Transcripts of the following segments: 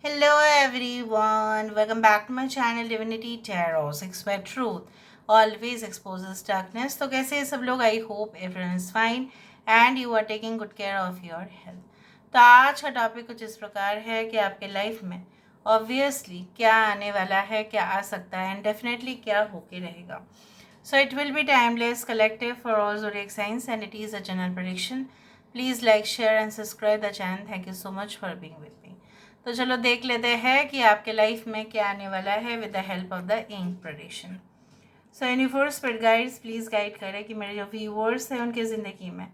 Hello everyone, welcome back to my channel Divinity Tarot 6 by Truth always exposes darkness. तो कैसे हैं सब लोग? I hope everyone is fine and you are taking good care of your health. तो आज का topic कुछ इस प्रकार है कि आपके लाइफ में ऑब्वियसली क्या आने वाला है, क्या आ सकता है एंड डेफिनेटली क्या होके रहेगा। So it will be timeless, collective for all zodiac signs and it is a general prediction. Please like, share and subscribe the channel. Thank you so much for being with me. तो चलो देख लेते हैं कि आपके life में क्या आने वाला है with the help of the ink prediction. So universe spirit guides please guide करें कि मेरे जो व्यूअर्स हैं उनकी ज़िंदगी में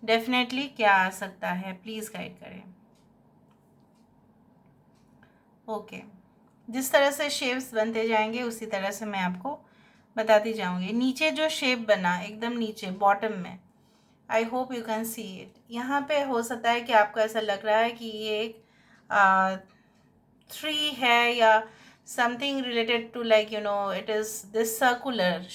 डेफिनेटली क्या आ सकता है, प्लीज़ गाइड करें। ओके जिस तरह से शेप्स बनते जाएंगे उसी तरह से मैं आपको बताती जाऊंगी। नीचे जो शेप बना एकदम नीचे बॉटम में, I hope you can see it. यहाँ पे हो सकता है कि आपको ऐसा लग रहा है कि ये एक ट्री है या something related to like it is this circular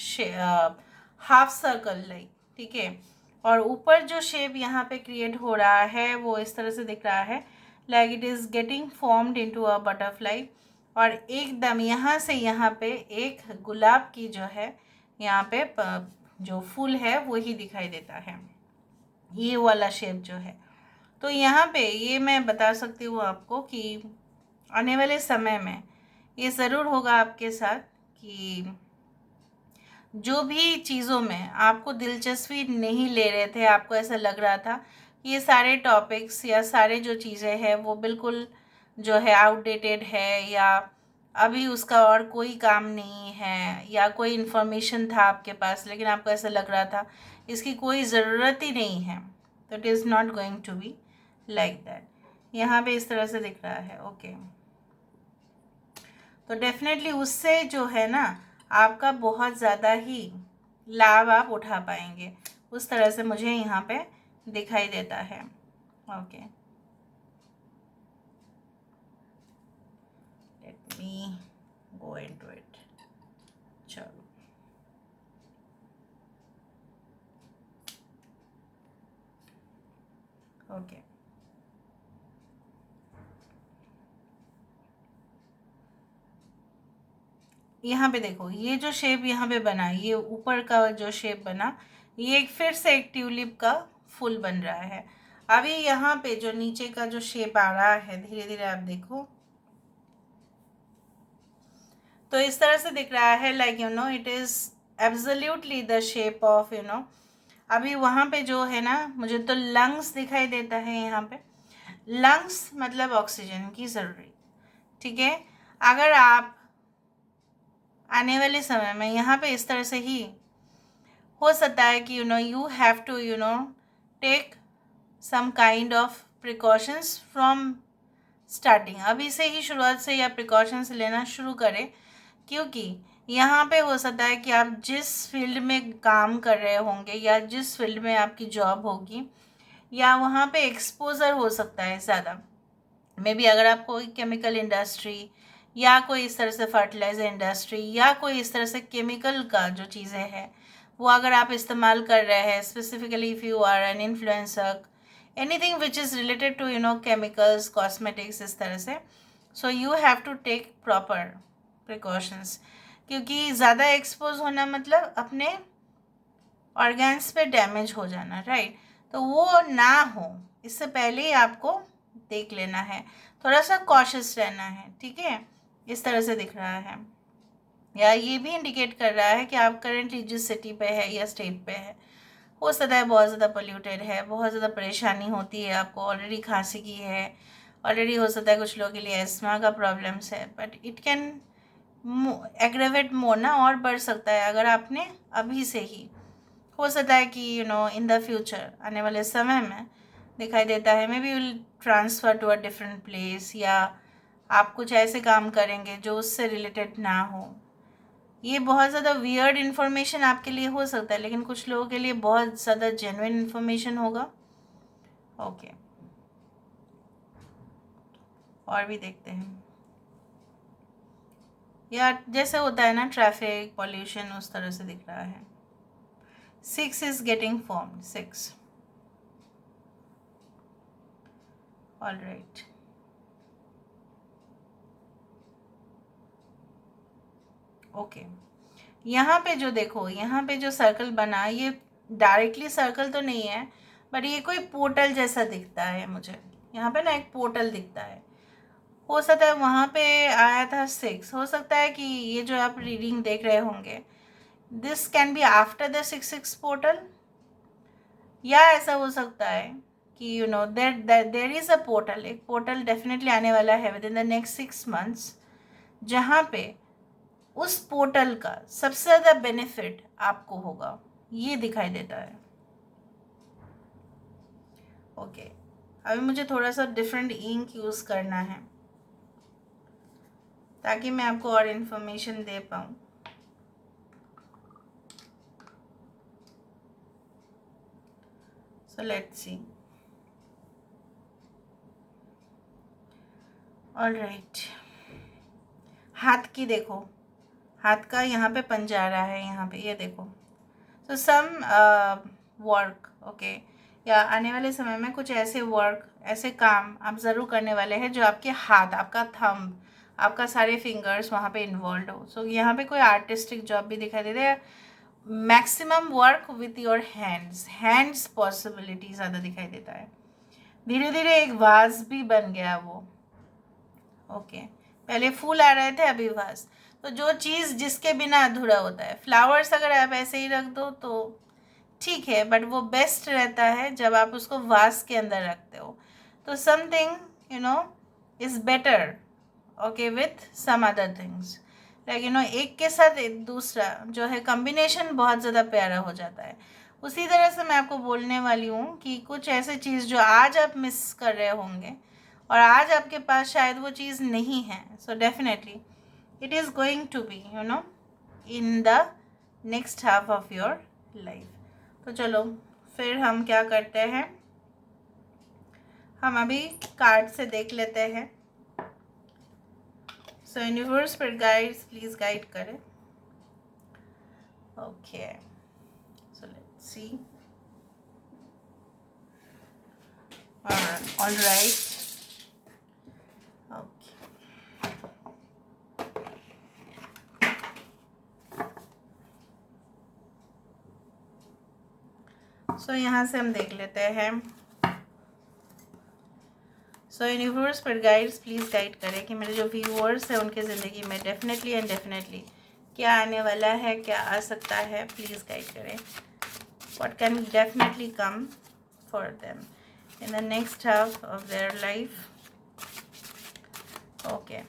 half circle like, ठीक है। और ऊपर जो शेप यहाँ पे क्रिएट हो रहा है वो इस तरह से दिख रहा है like it is getting formed into a butterfly. और एकदम यहाँ से यहाँ पे एक गुलाब की जो है यहाँ पे जो फूल है वो ही दिखाई देता है, ये वाला शेप जो है। तो यहाँ पे ये मैं बता सकती हूँ आपको कि आने वाले समय में ये ज़रूर होगा आपके साथ कि जो भी चीज़ों में आपको दिलचस्पी नहीं ले रहे थे, आपको ऐसा लग रहा था कि ये सारे टॉपिक्स या सारे जो चीज़ें हैं वो बिल्कुल जो है आउटडेटेड है या अभी उसका और कोई काम नहीं है या कोई इन्फॉर्मेशन था आपके पास लेकिन आपको ऐसा लग रहा था इसकी कोई ज़रूरत ही नहीं है, तो it is not going to be like that. यहाँ पे इस तरह से दिख रहा है। ओके तो डेफिनेटली उससे जो है ना आपका बहुत ज़्यादा ही लाभ आप उठा पाएंगे, उस तरह से मुझे यहाँ पे दिखाई देता है। Okay let me go into it. चलो ओके यहाँ पे देखो ये जो शेप यहाँ पे बना, ये ऊपर का जो शेप बना, ये एक फिर से एक ट्यूलिप का फूल बन रहा है। अभी यहाँ पे जो नीचे का जो शेप आ रहा है धीरे धीरे आप देखो तो इस तरह से दिख रहा है like it is absolutely the shape of अभी वहाँ पे जो है ना मुझे तो लंग्स दिखाई देता है। यहाँ पे लंग्स मतलब ऑक्सीजन की ज़रूरी, ठीक है। अगर आप आने वाले समय में यहाँ पे इस तरह से ही हो सकता है कि you have to take some kind of precautions from starting. अभी से ही शुरुआत से या प्रिकॉशंस लेना शुरू करें, क्योंकि यहाँ पे हो सकता है कि आप जिस फील्ड में काम कर रहे होंगे या जिस फील्ड में आपकी जॉब होगी या वहाँ पे एक्सपोजर हो सकता है ज़्यादा। मे बी अगर आप कोई केमिकल इंडस्ट्री या कोई इस तरह से फर्टिलाइज़र इंडस्ट्री या कोई इस तरह से केमिकल का जो चीज़ें हैं वो अगर आप इस्तेमाल कर रहे हैं, specifically if you are an influencer, anything which is related to chemicals cosmetics इस तरह से, so you have to take proper precautions. क्योंकि ज़्यादा एक्सपोज होना मतलब अपने ऑर्गन्स पे डैमेज हो जाना, राइट। तो वो ना हो इससे पहले ही आपको देख लेना है, थोड़ा सा कॉशियस रहना है, ठीक है। इस तरह से दिख रहा है या ये भी इंडिकेट कर रहा है कि आप करेंटली जिस सिटी पे है या स्टेट पे है हो सकता है बहुत ज़्यादा पोल्यूटेड है, बहुत ज़्यादा परेशानी होती है, आपको ऑलरेडी खांसी की है, ऑलरेडी हो सकता है कुछ लोगों के लिए एस्मा का प्रॉब्लम्स है, बट इट कैन एग्रेवेट मोर ना, और बढ़ सकता है अगर आपने अभी से ही। हो सकता है कि इन द फ्यूचर आने वाले समय में दिखाई देता है maybe will transfer to a different place या आप कुछ ऐसे काम करेंगे जो उससे रिलेटेड ना हो। ये बहुत ज़्यादा वियर्ड इन्फॉर्मेशन आपके लिए हो सकता है लेकिन कुछ लोगों के लिए बहुत ज़्यादा जेन्युइन इन्फॉर्मेशन होगा। ओके और भी देखते हैं। या जैसे होता है ना ट्रैफिक पॉल्यूशन, उस तरह से दिख रहा है। 6 is getting formed, 6। All right okay, यहाँ पे जो देखो, यहाँ पे जो सर्कल बना, ये डायरेक्टली सर्कल तो नहीं है, बट ये कोई पोर्टल जैसा दिखता है मुझे। यहाँ पे ना एक पोर्टल दिखता है। हो सकता है वहाँ पे आया था 6, हो सकता है कि ये जो आप रीडिंग देख रहे होंगे, this can be after the 6 portal, या ऐसा हो सकता है कि you know there is a portal, एक पोर्टल डेफिनेटली आने वाला है with in the next 6 months, जहाँ पे उस पोर्टल का सबसे ज़्यादा बेनिफिट आपको होगा, ये दिखाई देता है। ओके, अभी मुझे थोड़ा सा डिफरेंट इंक यूज़ करना है ताकि मैं आपको और इन्फॉर्मेशन दे पाऊँ। सो लेट्स सी। ऑलराइट, हाथ की देखो, हाथ का यहाँ पे पंजा आ रहा है, यहाँ पे ये देखो। सो सम वर्क, ओके, या आने वाले समय में कुछ ऐसे वर्क, ऐसे काम आप ज़रूर करने वाले हैं जो आपके हाथ, आपका थंब, आपका सारे फिंगर्स वहाँ पे इन्वॉल्व हो। सो यहाँ पे कोई आर्टिस्टिक जॉब भी दिखाई दे रहा है। Maximum work with your hands possibility ज़्यादा दिखाई देता है। धीरे धीरे एक वाज भी बन गया वो। ओके, पहले फूल आ रहे थे, अभी वाज। तो जो चीज़ जिसके बिना अधूरा होता है, फ्लावर्स अगर आप ऐसे ही रख दो तो ठीक है, बट वो बेस्ट रहता है जब आप उसको वास के अंदर रखते हो। तो something you know is better, okay, with some other things, like you know, एक के साथ एक दूसरा जो है कॉम्बिनेशन बहुत ज़्यादा प्यारा हो जाता है। उसी तरह से मैं आपको बोलने वाली हूँ कि कुछ ऐसे चीज़ जो आज आप मिस कर रहे होंगे और आज आपके पास शायद वो चीज़ नहीं है, so definitely it is going to be you know in the next half of your life. तो चलो फिर हम क्या करते हैं, हम अभी कार्ड से देख लेते हैं। सो यूनिवर्स पर गाइड्स प्लीज गाइड करें। Okay, so let's see. All right, okay, so यहाँ से हम देख लेते हैं। सो यूनिवर्स पर गाइड्स प्लीज़ गाइड करें कि मेरे जो व्यूअर्स हैं उनके ज़िंदगी में डेफिनेटली एंड डेफिनेटली क्या आने वाला है, क्या आ सकता है, प्लीज़ गाइड करें। What can definitely come for them in the next half of their life. Okay,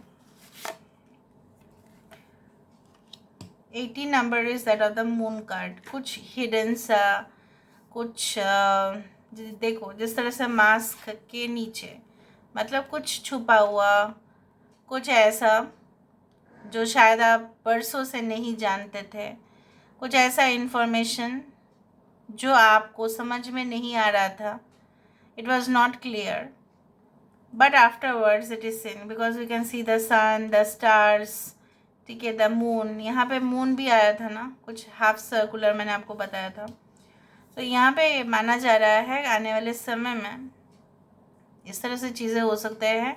18 number is that of the moon card. कुछ हिडन सा, कुछ देखो जिस तरह से मास्क के नीचे, मतलब कुछ छुपा हुआ, कुछ ऐसा जो शायद आप बरसों से नहीं जानते थे, कुछ ऐसा इन्फॉर्मेशन जो आपको समझ में नहीं आ रहा था, it was not clear, but afterwards it is seen because we can see the sun, the stars, ठीक है, द मून। यहाँ पे मून भी आया था ना, कुछ हाफ सर्कुलर मैंने आपको बताया था। तो यहाँ पे माना जा रहा है आने वाले समय में इस तरह से चीज़ें हो सकते हैं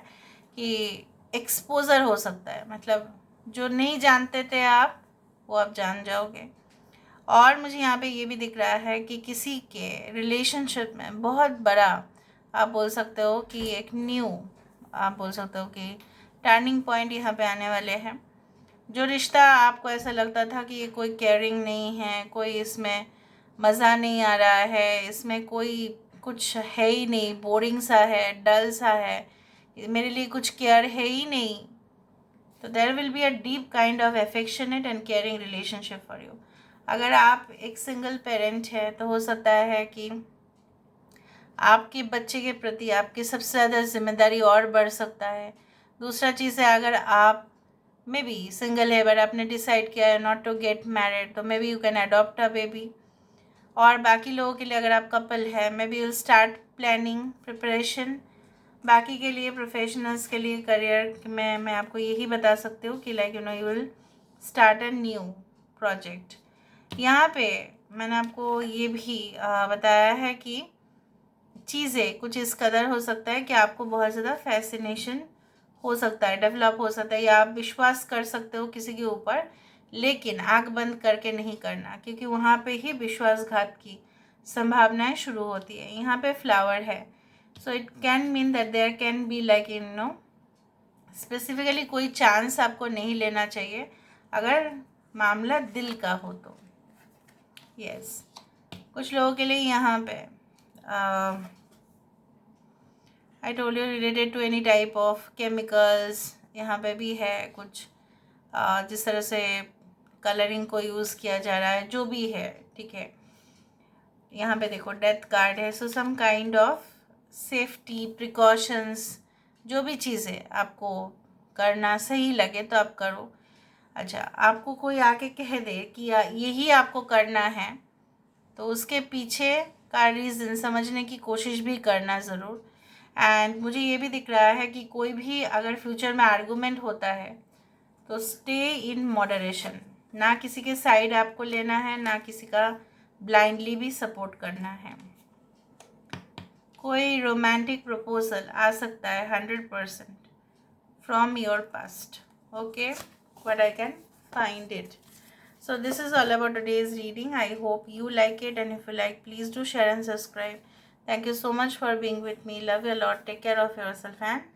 कि एक्सपोजर हो सकता है, मतलब जो नहीं जानते थे आप वो आप जान जाओगे। और मुझे यहाँ पे ये भी दिख रहा है कि किसी के रिलेशनशिप में बहुत बड़ा, आप बोल सकते हो कि एक न्यू, आप बोल सकते हो कि टर्निंग पॉइंट यहाँ पे आने वाले हैं। जो रिश्ता आपको ऐसा लगता था कि ये कोई केयरिंग नहीं है, कोई इसमें मज़ा नहीं आ रहा है, इसमें कोई कुछ है ही नहीं, बोरिंग सा है, डल सा है, मेरे लिए कुछ केयर है ही नहीं, तो there will be a deep kind of affectionate and caring relationship for you. अगर आप एक सिंगल पेरेंट है तो हो सकता है कि आपके बच्चे के प्रति आपकी सबसे ज़्यादा जिम्मेदारी और बढ़ सकता है। दूसरा चीज़ है, अगर आप मे बी सिंगल है बट आपने डिसाइड किया है नॉट टू गेट मैरिड, तो may be you can adopt a baby. और बाकी लोगों के लिए अगर आप कपल है, may be you start planning preparation. बाकी के लिए, प्रोफेशनल्स के लिए, करियर में मैं आपको यही बता सकती हूँ कि like you no you will start a new project. यहाँ पे मैंने आपको ये भी बताया है कि चीज़ें कुछ इस कदर हो सकता है कि आपको बहुत ज़्यादा फैसिनेशन हो सकता है, डेवलप हो सकता है, या आप विश्वास कर सकते हो किसी के ऊपर, लेकिन आंख बंद करके नहीं करना, क्योंकि वहाँ पे ही विश्वासघात की संभावनाएं शुरू होती है। यहाँ पे फ्लावर है, so it can mean that there can be like specifically कोई चांस आपको नहीं लेना चाहिए अगर मामला दिल का हो तो। यस, कुछ लोगों के लिए यहाँ पे I told you related to any type of chemicals, यहाँ पे भी है कुछ जिस तरह से कलरिंग को यूज़ किया जा रहा है, जो भी है, ठीक है। यहाँ पे देखो डेथ कार्ड है, so some kind of safety precautions, जो भी चीज़ें आपको करना सही लगे तो आप करो। अच्छा, आपको कोई आके कह दे कि यही आपको करना है, तो उसके पीछे का रीज़न समझने की कोशिश भी करना ज़रूर। एंड मुझे ये भी दिख रहा है कि कोई भी अगर फ्यूचर में आर्गूमेंट होता है तो स्टे इन मॉडरेशन, ना किसी के साइड आपको लेना है, ना किसी का ब्लाइंडली भी सपोर्ट करना है। कोई रोमांटिक प्रपोजल आ सकता है 100% from your past. Okay, but I can find it. So this is all about today's reading. I hope you like it, and if you like, please do share and subscribe. Thank you so much for being with me. Love you a lot. Take care of yourself and